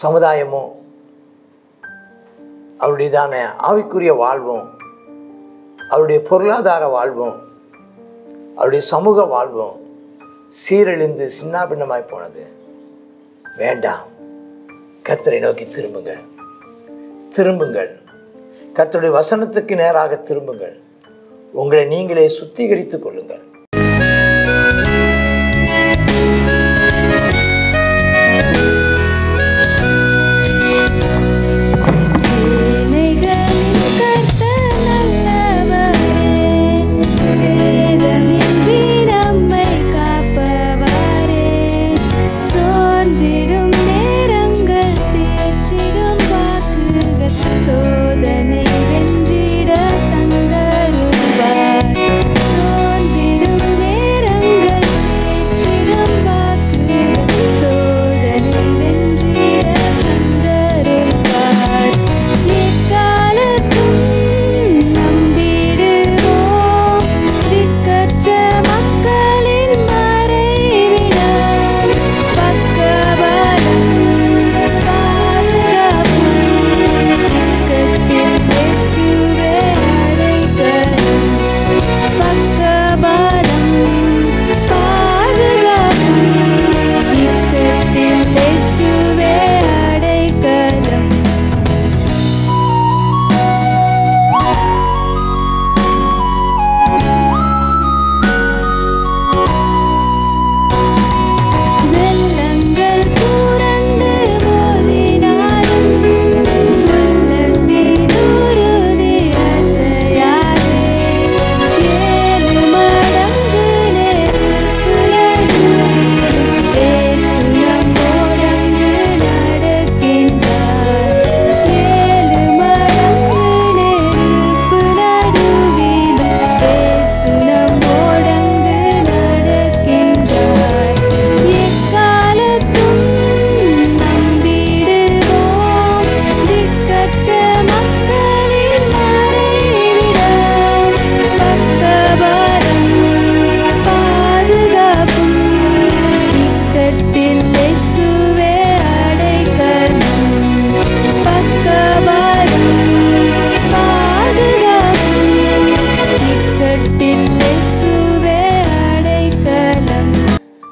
சமுதாயமும் அவருடையதான ஆவிக்குரிய வாழ்வும் அவருடைய பொருளாதார வாழ்வும் அவருடைய சமூக வாழ்வும் சீரழிந்து சின்னாபின்னமாய் போனது. வேண்டாம், கர்த்தரை நோக்கி திரும்புங்கள், திரும்புங்கள், கர்த்தருடைய வசனத்துக்கு நேராக திரும்புங்கள், உங்களை நீங்களே சுத்திகரித்துக் கொள்ளுங்கள்.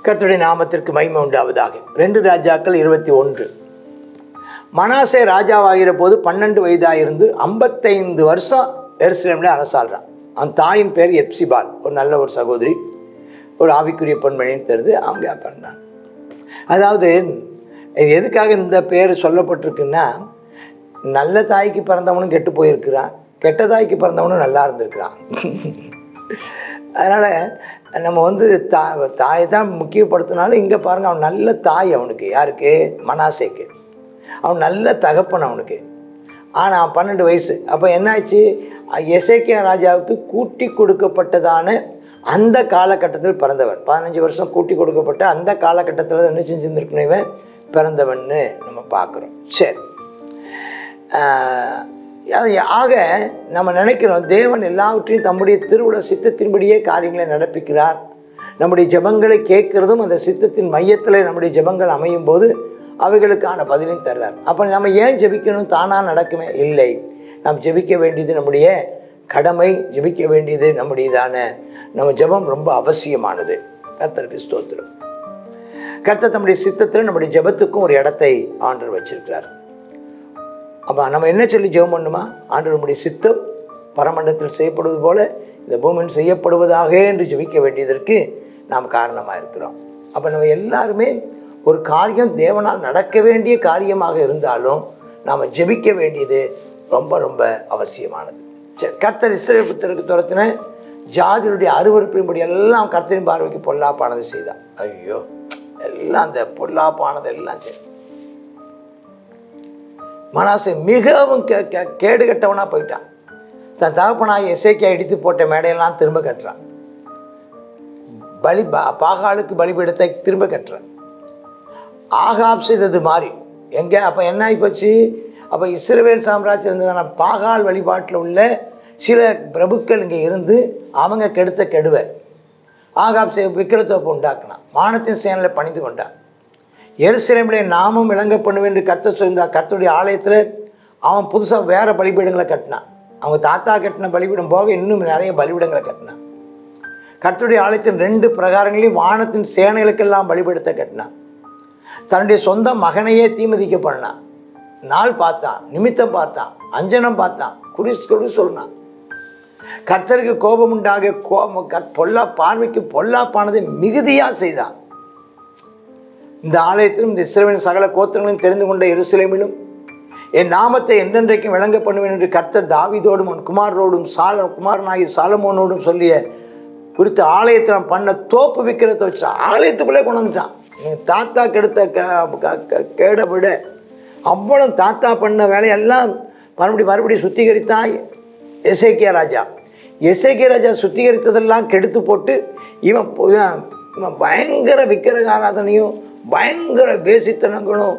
கர்த்தருடைய நாமத்திற்கு மகிமை உண்டாவதாக. 2 ராஜாக்கள் 21. மனாசே ராஜாவாகிற போது 12 வயதாயிருந்து 55 வருஷம் எருசலேமில் அரசாள்றான். அவன் தாயின் பேர் எப்சிபால், ஒரு நல்ல ஒரு சகோதரி, ஒரு ஆவிக்குரிய பெண்மணின்னு தெரிந்து அவங்க பிறந்தான். அதாவது எதுக்காக இந்த பேர் சொல்லப்பட்டிருக்குன்னா, நல்ல தாய்க்கு பிறந்தவனும் கெட்டு போயிருக்கிறான், கெட்ட தாய்க்கு பிறந்தவனும் நல்லா இருந்திருக்கிறான். அதனால் நம்ம தாயை தான் முக்கியப்படுத்தினாலும் இங்கே பாருங்கள், அவன் நல்ல தாய் அவனுக்கு. யாருக்கு? மனாசேக்கு. அவன் நல்ல தகப்பன் அவனுக்கு. ஆனால் 12 வயசு. அப்போ என்னாச்சு? எசேக்கியா ராஜாவுக்கு கூட்டி கொடுக்கப்பட்டதான அந்த காலகட்டத்தில் பிறந்தவன். 15 வருஷம் கூட்டி கொடுக்கப்பட்ட அந்த காலகட்டத்தில் என்ன செஞ்சுருந்துருக்கணும், இவன் பிறந்தவன்னு நம்ம பார்க்குறோம். சரி, ஆக நம்ம நினைக்கிறோம் தேவன் எல்லாவற்றையும் தம்முடைய திருவுள சித்தத்தின்படியே காரியங்களை நடப்பிக்கிறார். நம்முடைய ஜெபங்களை கேட்குறதும் அந்த சித்தத்தின் மையத்தில் நம்முடைய ஜெபங்கள் அமையும் போது அவைகளுக்கான பதிலையும் தர்றார். அப்போ நம்ம ஏன் ஜெபிக்கணும்? தானாக நடக்குமே? இல்லை. நாம் ஜெபிக்க வேண்டியது நம்முடைய கடமை, ஜெபிக்க வேண்டியது நம்முடையதான நம்ம ஜெபம் ரொம்ப அவசியமானது. கர்த்தருக்கு ஸ்தோத்திரம். கர்த்தர் தம்முடைய சித்தத்தில் நம்முடைய ஜெபத்துக்கும் ஒரு இடத்தை ஆண்டவர் வச்சிருக்கிறார். அப்போ நம்ம என்ன சொல்லி ஜெபம் பண்ணுமா? ஆண்டவர் நம்முடைய சித்தம் பரமண்டலத்தில் செய்யப்படுவது போல இந்த பூமியில் செய்யப்படுவதாக என்று ஜெபிக்க வேண்டியதற்கு நாம் காரணமாக இருக்கிறோம். அப்போ நம்ம எல்லாருமே ஒரு காரியம் தேவனால் நடக்க வேண்டிய காரியமாக இருந்தாலும் நாம் ஜெபிக்க வேண்டியது ரொம்ப ரொம்ப அவசியமானது. சரி, கர்த்தர் இஸ்ரவேல் புத்திரருக்கு துரத்தின ஜாதிகளுடைய அருவருப்பின்படி எல்லாம் கர்த்தரின் பார்வைக்கு பொல்லாப்பானது செய்தான். ஐயோ, எல்லாம் அந்த பொல்லாப்பானது எல்லாம் சரி. மனாசே மிகவும் கேடு கட்டவனாக போயிட்டான். தன் தகப்பனாய் எசேக்கியா இடித்து போட்ட மேடையெல்லாம் திரும்ப கட்டுறான். பாகாலுக்கு பலிபீடத்தை திரும்ப கட்டுறான். ஆகாப் செய்தது மாறி எங்கே? அப்போ என்ன ஆகி போச்சு? அப்போ இஸ்ரவேல் சாம்ராஜ்யம் இருந்ததுனா பாகால் வழிபாட்டில் உள்ள சில பிரபுக்கள் இங்கே இருந்து அவங்க கெடுத்த கெடுவை ஆகாப் விக்கிரத்தோப்பு உண்டாக்கினான். வானத்தின் சேனலை பணிந்து கொண்டான். எருசலேமிலே நாமும் விளங்க பண்ணுவேன் என்று கர்த்தர் சொல்லியிருந்தார். கர்த்தருடைய ஆலயத்தில் அவன் புதுசாக வேறு பலிபீடங்களை கட்டினான். அவங்க தாத்தா கட்டின பலிபீடம் போக இன்னும் நிறைய பலிபீடங்களை கட்டினான். கர்த்தருடைய ஆலயத்தின் 2 பிரகாரங்களையும் வானத்தின் சேனைகளுக்கெல்லாம் பலிபீடத்தை கட்டினான். தன்னுடைய சொந்த மகனையே தீமதிக்க பண்ணான். நாள் பார்த்தான், நிமித்தம் பார்த்தான், அஞ்சனம் பார்த்தான், குறி சொன்னான். கர்த்தருக்கு கோபம் உண்டாக பொல்லா பார்வைக்கு பொல்லாப்பானதை மிகுதியாக செய்தான். இந்த ஆலயத்திலும் இந்த இஸ்ரவேலின் சகல கோத்திரங்களையும் தெரிந்து கொண்ட எருசலேமிலும் என் நாமத்தை என்றென்றைக்கும் விளங்க பண்ணுவேன் என்று கர்த்தர் தாவீதோடும் அவன் குமாரோடும் குமாரனாகி சாலமோனோடும் சொல்லிய குறித்து ஆலயத்தில் அவன் பண்ண தோப்பு விக்கிரத்தை வச்சு ஆலயத்துக்குள்ளே கொண்டு வந்துட்டான். தாத்தா கெடுத்த கேட விட அவ்வளவு தாத்தா பண்ண வேலையெல்லாம் மறுபடியும் சுத்திகரித்தான் எசேக்கியா ராஜா. எசேக்கியா ராஜா சுத்திகரித்ததெல்லாம் கெடுத்து போட்டு இவன் பயங்கர விக்கிரக ஆராதனையும் பயங்கர வேசித்தனங்களும்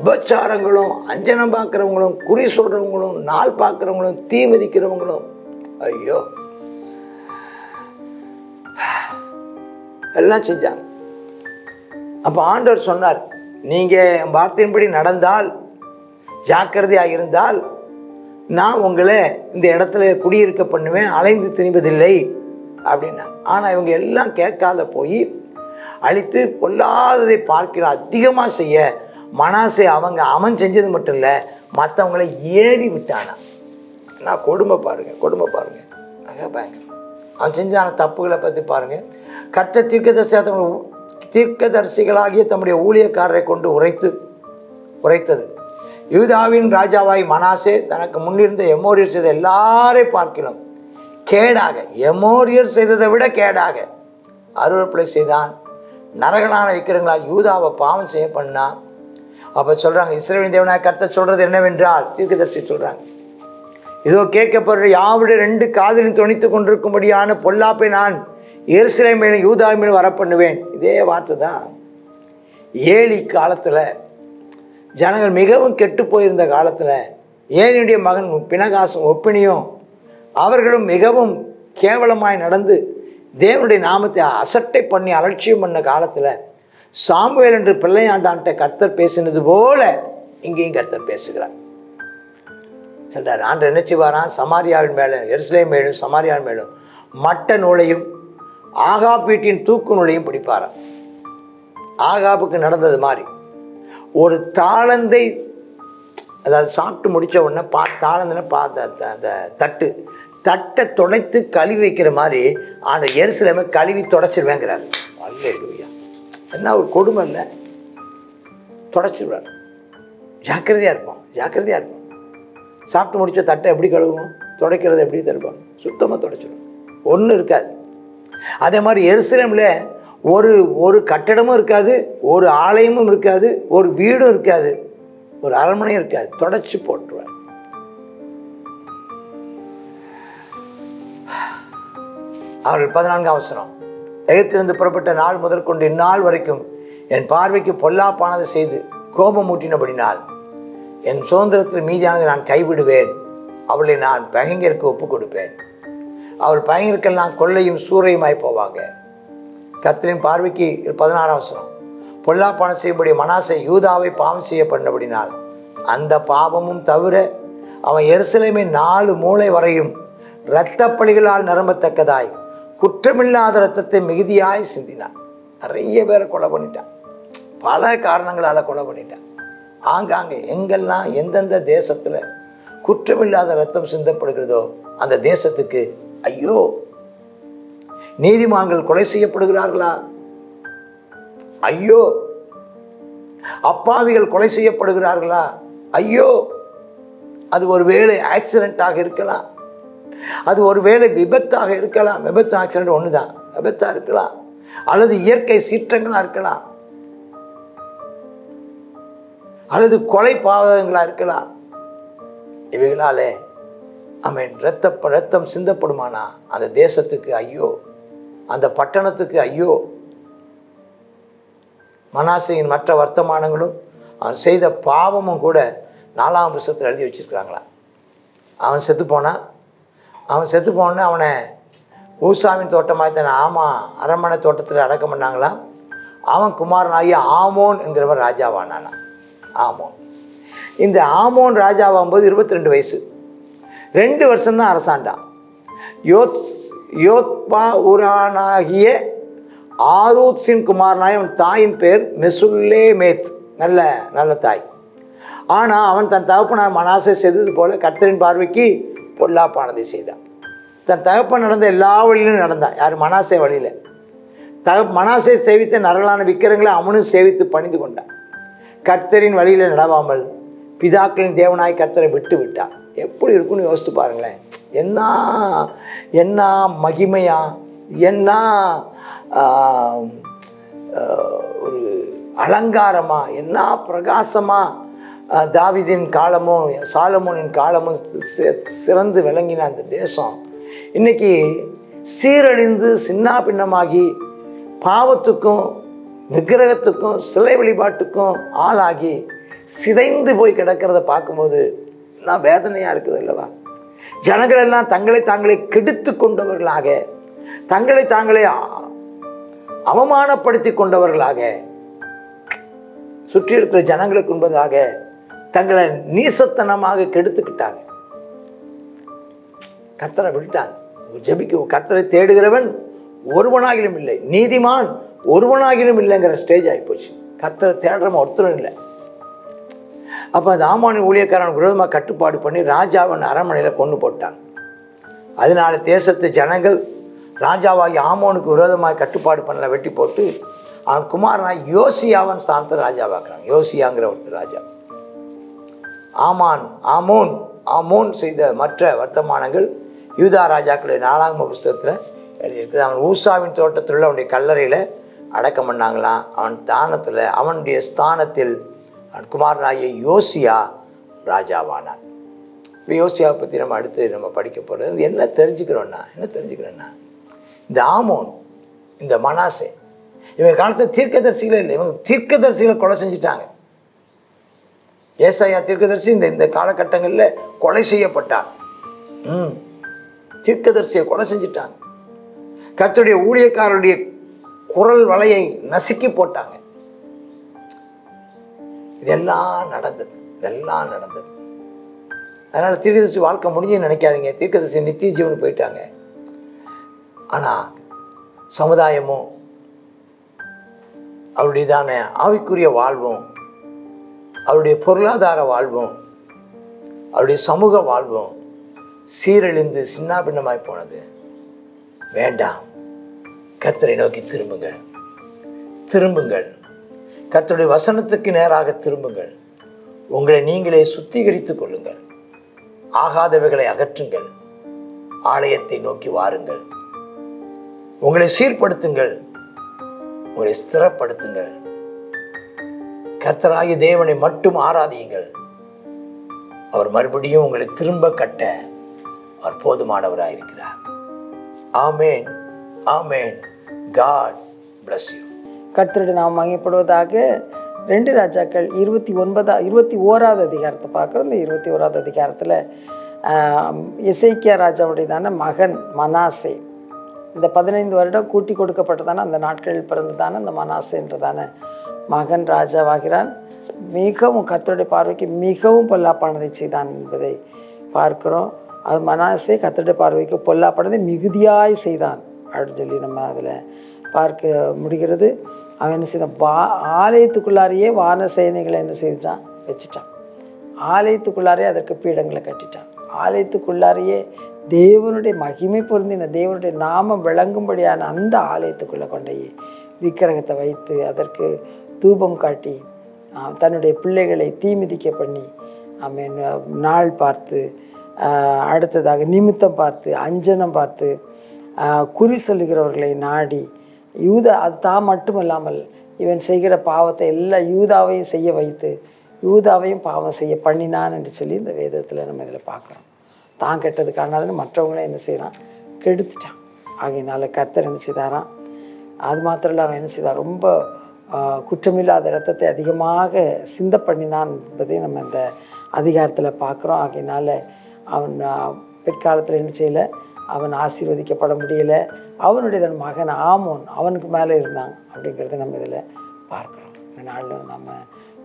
உபச்சாரங்களும் அஞ்சனம் பார்க்குறவங்களும் குறி சொல்கிறவங்களும் நாள் பார்க்குறவங்களும் தீ மிதிக்கிறவங்களும் ஐயோ எல்லாம் செஞ்சாங்க. அப்போ ஆண்டவர் சொன்னார், நீங்கள் வார்த்தையின்படி நடந்தால் ஜாக்கிரதையாக இருந்தால் நான் உங்களை இந்த இடத்துல குடியிருக்க பண்ணுவேன், அலைந்து திணிப்பதில்லை அப்படின்னா. ஆனால் இவங்க எல்லாம் கேட்காத போய் அழித்து பொல்லாததை பார்க்கிற அதிகமாக செய்ய மனாசே அவன் செஞ்சது மட்டும் இல்லை, மற்றவங்களை ஏவி விட்டானா. நான் கொடுமை பாருங்கள் பயங்கரம். அவன் செஞ்சான தப்புகளை பற்றி பாருங்கள். கர்த்தர் தீர்க்கதரிசிகளாகிய தம்முடைய ஊழியக்காரரை கொண்டு உரைத்தது. யூதாவின் ராஜாவாய் மனாசே தனக்கு முன்னிருந்த எமோரியர் செய்த எல்லாரையும் பார்க்கிறோம் கேடாக, எமோரியர் செய்ததை விட கேடாக அருவருப்பை செய்தான். நரகலான விக்கிரங்களால் யூதாவை பாவம் செய்ய பண்ணான். அப்போ சொல்கிறாங்க, இஸ்ரவேலின் தேவனாய கர்த்தர் சொல்கிறது என்னவென்றால், தீர்க்கதரிசி சொல்கிறாங்க, இதோ கேட்கப்படுற யாவுடைய 2 காதிலும் துணித்து கொண்டிருக்கும்படியான பொல்லாப்பை நான் எருசலேம் மேலும் யூதா மேலும் வர பண்ணுவேன். இதே வார்த்தை தான் ஏலி காலத்தில் ஜனங்கள் மிகவும் கெட்டு போயிருந்த காலத்தில் ஏலியுடைய மகன் பினகாசும் ஒப்பினியும் அவர்களும் மிகவும் கேவலமாய் நடந்து தேவனுடைய நாமத்தை அசட்டை பண்ணி அலட்சியம் பண்ண காலத்தில் சாமுவேல் என்று பிள்ளையாண்டான்ட்ட கர்த்தர் பேசினது போல இங்கேயும் கர்த்தர் பேசுகிறார். சொல்றார், ஆண்டு என்ன செய்வாரான், சமாரியாவின் மேலும் எருசலேம் மேலும் சமாரியாவின் மேலும் மட்ட நூலையும் ஆகாப் வீட்டின் தூக்கு நூலையும் பிடிப்பாராம். ஆகாப்புக்கு நடந்தது மாதிரி ஒரு தாளந்தை, அதாவது சாப்பிட்டு முடித்த உடனே தாளந்துன்னு அந்த தட்டை துடைத்து கழுவி வைக்கிற மாதிரி ஆண்டு எருசலேமை கழுவி தொடச்சிருவேங்கிறார். அல்லேலூயா, என்ன ஒரு கொடுமை இல்லை, தொடச்சிருவார். ஜாக்கிரதையாக இருப்போம். சாப்பிட்டு முடித்த தட்டை எப்படி கழுவுவோம், துடைக்கிறது எப்படி தருவோம், சுத்தமாக துடைச்சிடும், ஒன்றும் இருக்காது. அதே மாதிரி எருசலேமில் ஒரு கட்டடமும் இருக்காது, ஒரு ஆலயமும் இருக்காது, ஒரு வீடும் இருக்காது, ஒரு அரண்மனையும் இருக்காது, தொடச்சி போட்டுருவார். அவர்கள் 14ஆம் வசனம், எகிப்திலிருந்து புறப்பட்ட நாள் முதற்கொண்டு இந்நாள் வரைக்கும் என் பார்வைக்கு பொல்லாப்பானதை செய்து கோபம் ஊட்டினபடினால் என் சுதந்திரத்தில் மீதியானதை நான் கைவிடுவேன், அவளை நான் பகைஞருக்கு ஒப்புக் கொடுப்பேன், அவள் பகைஞருக்கெல்லாம் கொள்ளையும் சூறையுமாய் போவாங்க. கர்த்தரின் பார்வைக்கு 16ஆம் வசனம், பொல்லாப்பான செய்யும்படி மனாசே யூதாவை பாவம் செய்ய பண்ணபடினால் அந்த பாவமும் தவிர அவன் எருசலேமை 4 மூலை வரையும் இரத்தப்பழிகளால் நிரம்பத்தக்கதாய் குற்றமில்லாத இரத்தத்தை மிகுதியாய் சிந்தினான். நிறைய பேரை கொலை பண்ணிட்டான், பல காரணங்களால் கொலை பண்ணிட்டான். ஆங்காங்கே எங்கெல்லாம் எந்தெந்த தேசத்தில் குற்றமில்லாத இரத்தம் சிந்தப்படுகிறதோ அந்த தேசத்துக்கு ஐயோ. நீதிமான்கள் கொலை செய்யப்படுகிறார்களா? ஐயோ. அப்பாவிகள் கொலை செய்யப்படுகிறார்களா? ஐயோ. அது ஒரு வேளை ஆக்சிடென்ட்டாக இருக்கலாம், அது ஒரு வேளை விபத்தாக இருக்கலாம். விபத்து ஆக்சிடென்ட் ஒன்று தான், விபத்தாக இருக்கலாம், அல்லது இயற்கை சீற்றங்களாக இருக்கலாம், அல்லது கொலை பாவகங்களாக இருக்கலாம். இவைகளாலே ரத்தம் சிந்தப்படுமானா அந்த தேசத்துக்கு ஐயோ, அந்த பட்டணத்துக்கு ஐயோ. மனாசையின் மற்ற வர்த்தமானங்களும் அவன் செய்த பாவமும் கூட 4ஆம் வருஷத்தில் எழுதி வச்சிருக்கிறாங்களா. அவன் செத்து போன அவனை ஊசாவின் தோட்டமாக தானே, ஆமாம், அரண்மனை தோட்டத்தில் அடக்கம் பண்ணாங்களா. அவன் குமாரனாகிய ஆமோன் என்கிறவர் ராஜாவானானா. ஆமோன். இந்த ஆமோன் ராஜாவாகும்போது 22 வயசு, 2 வருஷம்தான் அரசாண்டான். யோத்பா ஊரானாகிய ஆரூத்ஸின் குமாரனாய் அவன் தாயின் பேர் மெசுல்லேமேத். நல்ல தாய். ஆனால் அவன் தன் தகப்பனார் மனாசே செய்தது போல கர்த்தரின் பார்வைக்கு பொல்லாப்பானதை செய்தான். தன் தகப்பன் நடந்த எல்லா வழியிலும் நடந்தான். யார்? மனாசே வழியில். மனாசே சேவித்த நரகலான விக்கிரங்களை அவனும் சேவித்து பணிந்து கொண்டான். கர்த்தரின் வழியில் நடவாமல் பிதாக்களின் தேவனாய் கர்த்தரை விட்டு விட்டான். எப்படி இருக்குன்னு யோசித்து பாருங்களேன். என்ன மகிமையா, என்ன ஒரு அலங்காரமா, என்ன பிரகாசமா தாவீதின் காலமும் சாலமோனின் காலமும் சிறந்து விளங்கின அந்த தேசம் இன்னைக்கு சீரழிந்து சின்ன பின்னமாகி பாவத்துக்கும் விக்கிரகத்துக்கும் சிலை வழிபாட்டுக்கும் ஆளாகி சிதைந்து போய் கிடக்கிறத பார்க்கும்போது நான் வேதனையாக இருக்குது அல்லவா? ஜனங்கள் எல்லாம் தங்களை தாங்களே கெடுத்து கொண்டவர்களாக, தங்களை தாங்களே அவமானப்படுத்தி கொண்டவர்களாக, சுற்றி இருக்கிற ஜனங்களுக்கு முன்பதாக தங்களை நீசத்தனமாக கெடுத்துக்கிட்டாங்க. கர்த்தரை விட்டுட்டாங்க. கர்த்தரை தேடுகிறவன் ஒருவனாகிலும் இல்லை, நீதிமான் ஒருவனாகிலும் இல்லைங்கிற ஸ்டேஜ் ஆகிப்போச்சு. கர்த்தரை தேடுறவன் ஒருத்தரும் இல்லை. அப்போ அந்த ஆமானின் ஊழியக்காரன் விரோதமாக கட்டுப்பாடு பண்ணி ராஜாவின் அரண்மனையில் கொண்டு போட்டாங்க. அதனால தேசத்து ஜனங்கள் ராஜாவாகி ஆமோனுக்கு விரோதமாக கட்டுப்பாடு பண்ணல வெட்டி போட்டு அவன் குமாரனாய் யோசியாவன் ஸ்தானத்தை ராஜாவாக்குறாங்க. யோசியாங்கிற ஒருத்தர் ராஜா. ஆமோன் செய்த மற்ற வர்த்தமானங்கள் யூதா ராஜாக்களுடைய 4ஆம் புஸ்தகத்தில் எழுதியிருக்குது. அவன் ஊசாவின் தோட்டத்தில் உள்ள அவனுடைய கல்லறையில் அடக்கம் பண்ணாங்களாம். அவனுடைய ஸ்தானத்தில் அவன் குமாரனாகிய யோசியா ராஜாவானான். இப்போ யோசியாவை பற்றி நம்ம அடுத்து படிக்க போகிறது என்ன தெரிஞ்சுக்கிறோன்னா இந்த ஆமோன், இந்த மனாசே, இவங்க காலத்தில் தீர்க்கதரிசிகளே இல்லை. இவங்க தீர்க்கதரிசிகளை கொலை செஞ்சுட்டாங்க. ஏசாயா தீர்க்கதரிசி இந்த காலகட்டங்களில் கொலை செய்யப்பட்டான். தீர்க்கதரிசியை கொலை செஞ்சுட்டாங்க. கர்த்தருடைய ஊழியக்காரருடைய குரல் வலையை நசுக்கி போட்டாங்க. இதெல்லாம் நடந்தது. அதனால் தீர்க்கதரிசி வாழ்க்கை முடிஞ்சுன்னு நினைக்காதீங்க. தீர்க்கதரிசி நித்திய ஜீவன் போயிட்டாங்க. ஆனால் சமுதாயமும் அவருடையதான ஆவிக்குரிய வாழ்வும், அவருடைய பொருளாதார வாழ்வும், அவருடைய சமூக வாழ்வும் சீரழிந்து சின்னாபின்னமாய் போனது. வேண்டாம். கர்த்தரை நோக்கி திரும்புங்கள். கர்த்தருடைய வசனத்துக்கு நேராக திரும்புங்கள். உங்களை நீங்களே சுத்திகரித்துக் கொள்ளுங்கள். ஆகாதவைகளை அகற்றுங்கள். ஆலயத்தை நோக்கி வாருங்கள். உங்களை சீர்படுத்துங்கள். உங்களை ஸ்திரப்படுத்துங்கள். கர்த்தராகிய தேவனை மட்டும் ஆராதியுங்கள். அவர் மறுபடியும் உங்களை திரும்ப கட்ட அவர் போதுமானவராயிருக்கிறார். ஆமேன், ஆமேன். God bless you. கர்த்தருடைய நாமம் மகிமைப்படுவதாக. 2 ராஜாக்கள் 21வது அதிகாரத்தை பார்க்குறோம். இந்த 21வது அதிகாரத்தில் எசேக்கியா ராஜாவுடையதான மகன் மனாசே, இந்த 15 வருடம் கூட்டி கொடுக்கப்பட்டதான அந்த நாட்களில் பிறந்ததான அந்த மனாசேன்றதான மகன் ராஜாவாகிறான். மிகவும் கர்த்தருடைய பார்வைக்கு மிகவும் பொல்லாப்பானதை செய்தான் என்பதை பார்க்கிறோம். அது மனாசே கர்த்தருடைய பார்வைக்கு பொல்லாப்பானதை மிகுதியாய் செய்தான் அப்படின்னு சொல்லி நம்ம அதில் பார்க்க முடிகிறது. அவன் என்ன செய்தான்? ஆலயத்துக்குள்ளாரையே வான சேனைகளை என்ன செய்தான்? வச்சுட்டான். ஆலயத்துக்குள்ளாரே அதற்கு பீடங்களை கட்டிட்டான். ஆலயத்துக்குள்ளாரையே தேவனுடைய மகிமை பொருந்தின தேவனுடைய நாமம் விளங்கும்படியான அந்த ஆலயத்துக்குள்ளே கொண்டே விக்கிரகத்தை வைத்து அதற்கு தூபம் காட்டி தன்னுடைய பிள்ளைகளை தீமிதிக்க பண்ணி நாள் பார்த்து, அடுத்ததாக நிமித்தம் பார்த்து, அஞ்சனம் பார்த்து, குறி சொல்லுகிறவர்களை நாடி அது தான் மட்டுமல்லாமல் இவன் செய்கிற பாவத்தை எல்லாம் யூதாவையும் செய்ய வைத்து யூதாவையும் பாவம் செய்ய பண்ணினான் என்று சொல்லி இந்த வேதத்தில் நம்ம இதில் பார்க்குறோம். தான் கெட்டது காரணாதுன்னு மற்றவங்களே என்ன செய்கிறான்? கெடுத்துட்டான். ஆகையினால கர்த்தர் என்ன செய்தாராம்? அது மாத்திரம் இல்லை, அவன் என்ன செய்தான்? ரொம்ப குற்றமில்லாத இரத்தத்தை அதிகமாக சிந்த பண்ணினான் என்பதையும் நம்ம இந்த அதிகாரத்தில் பார்க்குறோம். ஆகையினால அவன் பிற்காலத்தில் என்ன செய்யலை? அவன் ஆசீர்வதிக்கப்பட முடியலை. அவனுடைய தன் மகன் ஆமோன் அவனுக்கு மேலே இருந்தான் அப்படிங்கிறத நம்ம இதில் பார்க்குறோம். இந்த நாளில் நம்ம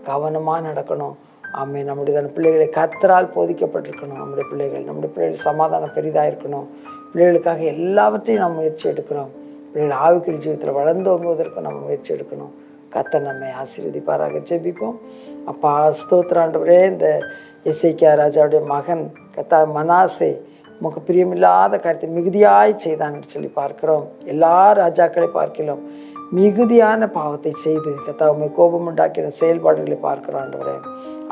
கவனமாக நடக்கணும். ஆமே, நம்முடைய தன் பிள்ளைகளை கர்த்தரால் போதிக்கப்பட்டிருக்கணும். நம்முடைய பிள்ளைகள் சமாதானம் பெரிதாக இருக்கணும். பிள்ளைகளுக்காக எல்லாவற்றையும் நம்ம முயற்சி எடுக்கிறோம். பிள்ளைகள் ஆவிக்குரிய ஜீவிதத்தில் வளர்ந்து வருவதற்கு நம்ம முயற்சி எடுக்கணும். கர்த்தர் நம்மை ஆசீர்வதிப்பாராக. ஜெபிப்போம். அப்பா, ஸ்தோத்திரம் ஆண்டவரே. இந்த எசேக்கியா ராஜாவுடைய மகன் மனாசே உமக்கு பிரியமில்லாத காரியத்தை மிகுதியாய் செய்தான் என்று சொல்லி பார்க்கிறோம். எல்லா ராஜாக்களை பார்க்கலாம் மிகுதியான பாவத்தை செய்து உம்மை கோபம் உண்டாக்கிற செயல்பாடுகளை பார்க்கிறோம் ஆண்டவரே.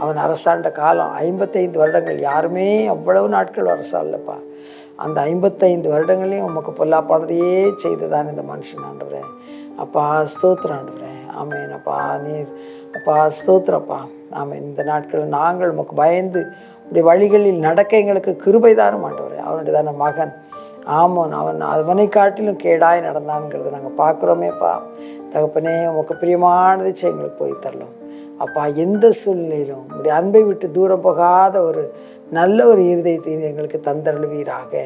அவன் அரசாண்ட காலம் 55 வருடங்கள். யாருமே அவ்வளவு நாட்கள் அரசாண்டப்பா. அந்த 55 வருடங்களையும் உமக்கு பொல்லாப்பானதையே செய்துதான் இந்த மனுஷன் ஆண்டவரே. அப்பா, ஸ்தோத்திரம் ஆண்டவரே. ஆமேன். அப்பா, நீர் அப்பா ஸ்தோத்திரப்பா. ஆமேன். இந்த நாட்களில் நாங்கள் உமக்கு பயந்து உடைய வழிகளில் நடக்க எங்களுக்கு கிருபை தாரும் ஆண்டவரே. அவனுடைய தான மகன் ஆமோன் அவனை காட்டிலும் கேடாய் நடந்தான்ங்கிறத நாங்கள் பார்க்குறோமேப்பா. தகப்பனே, உமக்கு பிரியமானதை எங்களுக்கு போய் தரலாம் அப்பா. எந்த சூழ்நிலையிலும் உடைய அன்பை விட்டு தூரம் போகாத ஒரு நல்ல ஒரு இருதயத்தை எங்களுக்கு தந்தருளுவீராக.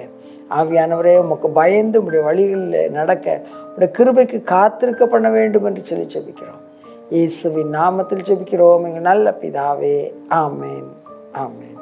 ஆவியானவரே, உமக்கு பயந்து உடைய வழிகளில் நடக்க உடைய கிருபைக்கு காத்திருக்க பண்ண வேண்டும் என்று சொல்லி ஜெபிக்கிறோம். இயேசுவின் நாமத்தில் ஜெபிக்கிறோம் எங்கள் நல்ல பிதாவே. ஆமேன். ஆமேன்.